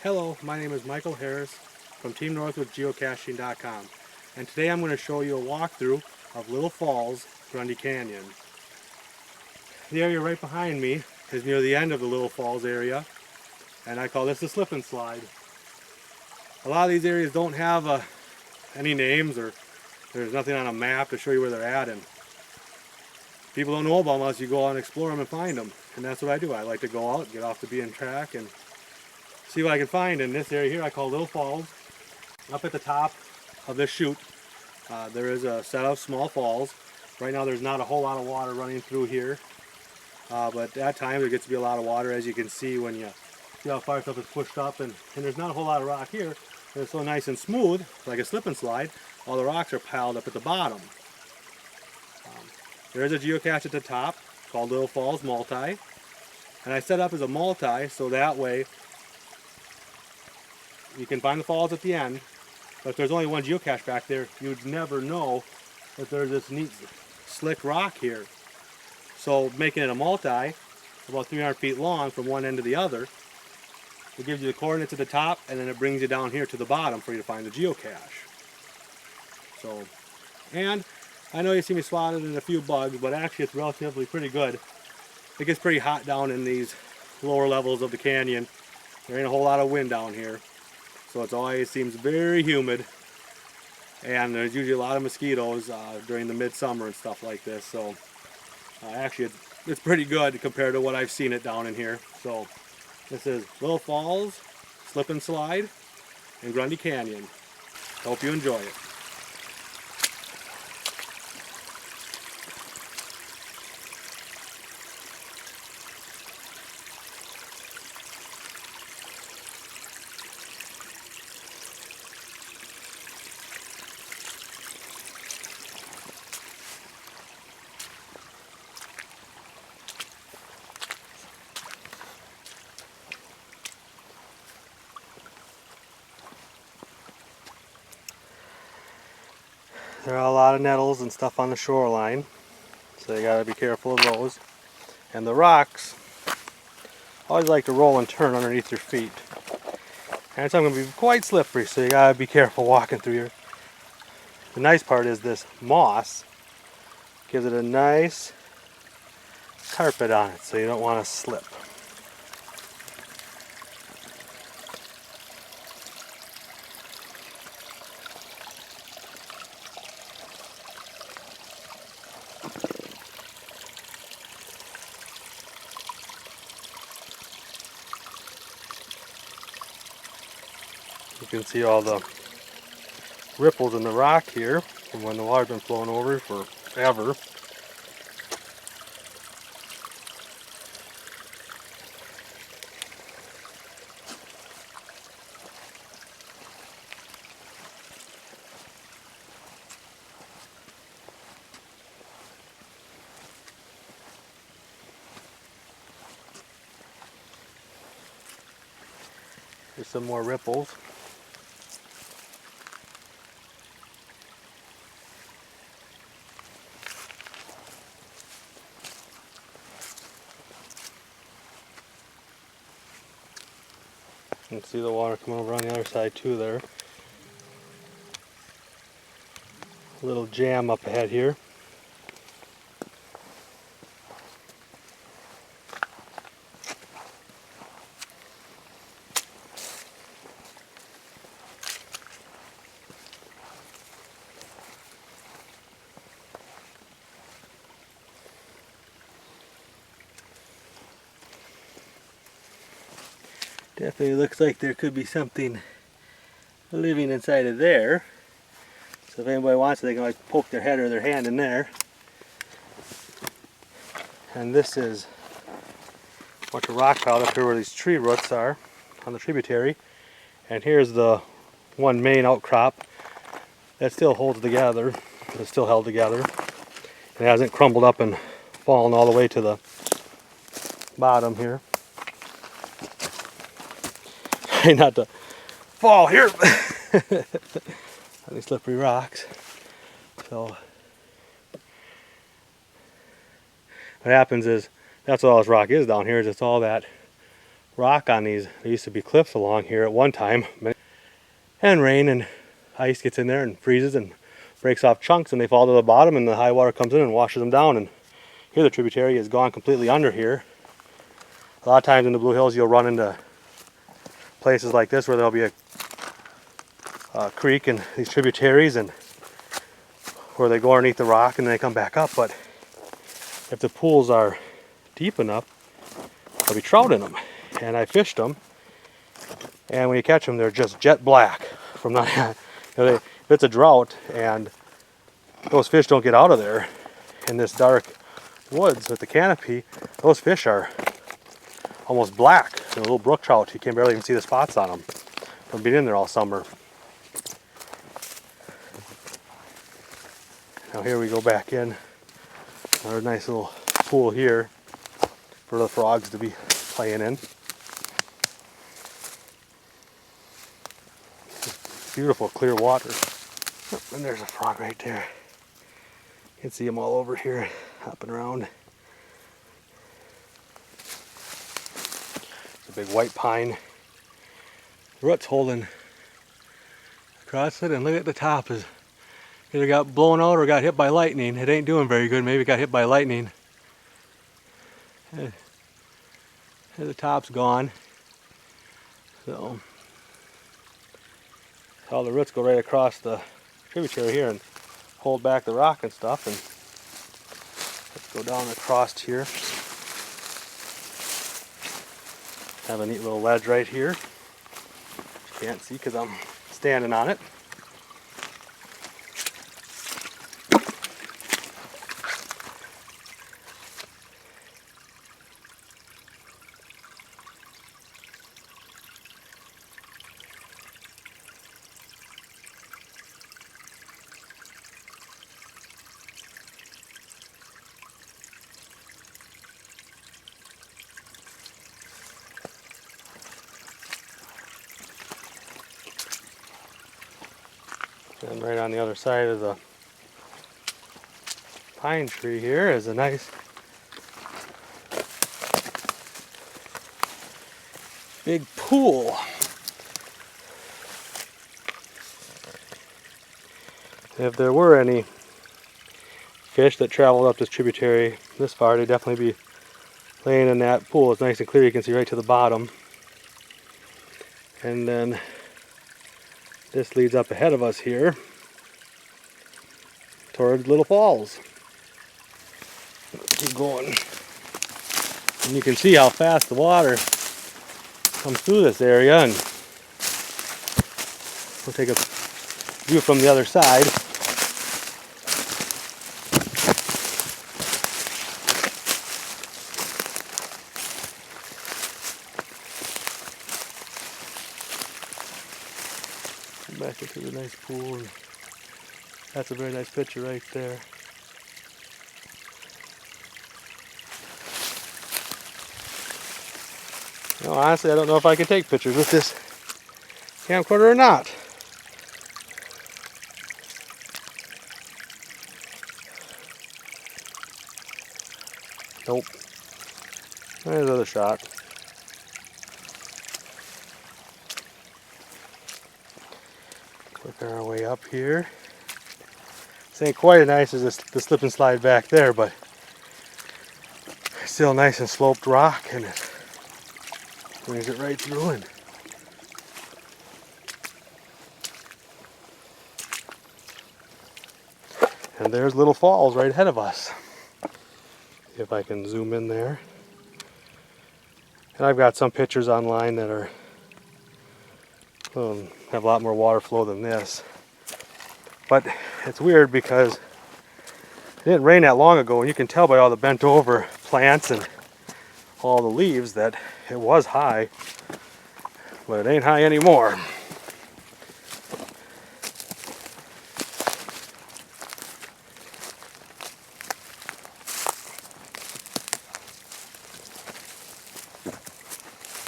Hello, my name is Michael Harris from Team North with geocaching.com, and today I'm going to show you a walkthrough of Little Falls, Grundy Canyon. The area right behind me is near the end of the Little Falls area, and I call this the slip and slide. A lot of these areas don't have any names, or there's nothing on a map to show you where they're at, and people don't know about them unless you go out and explore them and find them. And that's what I do. I like to go out, get off the beaten track, and see what I can find. In this area here I call Little Falls. Up at the top of this chute there is a set of small falls. Right now there's not a whole lot of water running through here, but at times there gets to be a lot of water, as you can see when you see how far stuff is pushed up, and there's not a whole lot of rock here. It's so nice and smooth, like a slip and slide. All the rocks are piled up at the bottom. There is a geocache at the top called Little Falls Multi, and I set up as a multi so that way you can find the falls at the end, but if there's only one geocache back there, you'd never know that there's this neat slick rock here. So making it a multi, about 300 feet long from one end to the other, it gives you the coordinates at the top, and then it brings you down here to the bottom for you to find the geocache. So, and I know you see me swatted in a few bugs, but actually it's relatively pretty good. It gets pretty hot down in these lower levels of the canyon. There ain't a whole lot of wind down here, so it always seems very humid, and there's usually a lot of mosquitoes during the midsummer and stuff like this. So actually it's pretty good compared to what I've seen it down in here. So this is Little Falls, Slip and Slide, in Grundy Canyon. Hope you enjoy it. There are a lot of nettles and stuff on the shoreline, so you gotta be careful of those. And the rocks always like to roll and turn underneath your feet. And some can be quite slippery, so you gotta be careful walking through here. The nice part is this moss gives it a nice carpet on it, so you don't want to slip. You can see all the ripples in the rock here from when the water's been flowing over forever. There's some more ripples. You can see the water coming over on the other side too there. A little jam up ahead here. Definitely looks like there could be something living inside of there. So if anybody wants it, they can like poke their head or their hand in there. And this is a bunch of rock piled up here where these tree roots are on the tributary. And here's the one main outcrop that still holds together. It's still held together. It hasn't crumbled up and fallen all the way to the bottom here. Not to fall here. These slippery rocks. So what happens is, that's what all this rock is down here, is it's all that rock on these. There used to be cliffs along here at one time, and rain and ice gets in there and freezes and breaks off chunks, and they fall to the bottom, and the high water comes in and washes them down. And here the tributary is gone completely under here. A lot of times in the Blue Hills you'll run into places like this where there'll be a creek and these tributaries, and where they go underneath the rock and then they come back up. But if the pools are deep enough, there'll be trout in them. And I fished them, and when you catch them, they're just jet black from not, if it's a drought and those fish don't get out of there in this dark woods with the canopy, those fish are almost black. They're little brook trout. You can barely even see the spots on them from being in there all summer. Now here we go back in. Another nice little pool here for the frogs to be playing in. Beautiful clear water. Oh, and there's a frog right there. You can see them all over here hopping around. It's a big white pine. The root's holding across it, and look at the top, is either got blown out or got hit by lightning. It ain't doing very good. Maybe it got hit by lightning. And the top's gone. So all the roots go right across the tributary here and hold back the rock and stuff. And let's go down across here. Have a neat little ledge right here. You can't see because I'm standing on it. And right on the other side of the pine tree here is a nice big pool. If there were any fish that traveled up this tributary this far, they'd definitely be laying in that pool. It's nice and clear. You can see right to the bottom. And then this leads up ahead of us here towards Little Falls. Keep going. And you can see how fast the water comes through this area, and we'll take a view from the other side. Back into the nice pool, and that's a very nice picture right there. No, honestly, I don't know if I can take pictures with this camcorder or not. Nope. There's another shot. Working our way up here. This ain't quite as nice as the slip and slide back there, but it's still nice and sloped rock, and it brings it right through. And there's Little Falls right ahead of us. If I can zoom in there. And I've got some pictures online that are have a lot more water flow than this. But it's weird because it didn't rain that long ago, and you can tell by all the bent over plants and all the leaves that it was high, but it ain't high anymore.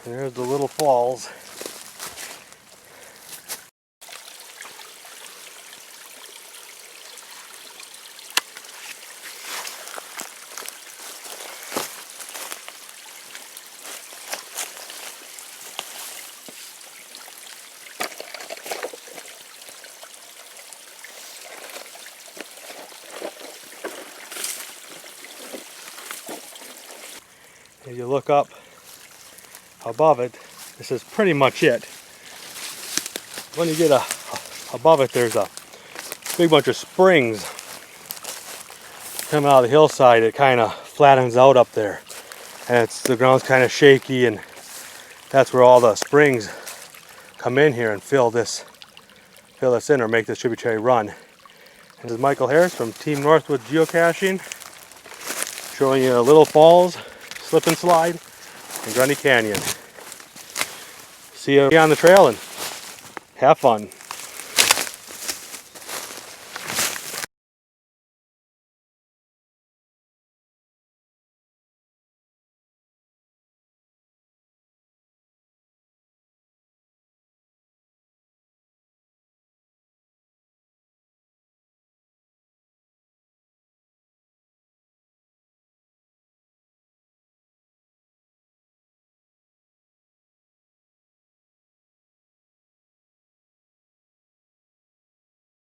There's the Little Falls. As you look up above it, this is pretty much it. When you get above it, there's a big bunch of springs coming out of the hillside. It kind of flattens out up there, and the ground's kind of shaky, and that's where all the springs come in here and fill this in, or make this tributary run. This is Michael Harris from Team Northwood Geocaching, showing you Little Falls, Slip and Slide, and Grundy Canyon. See you on the trail and have fun.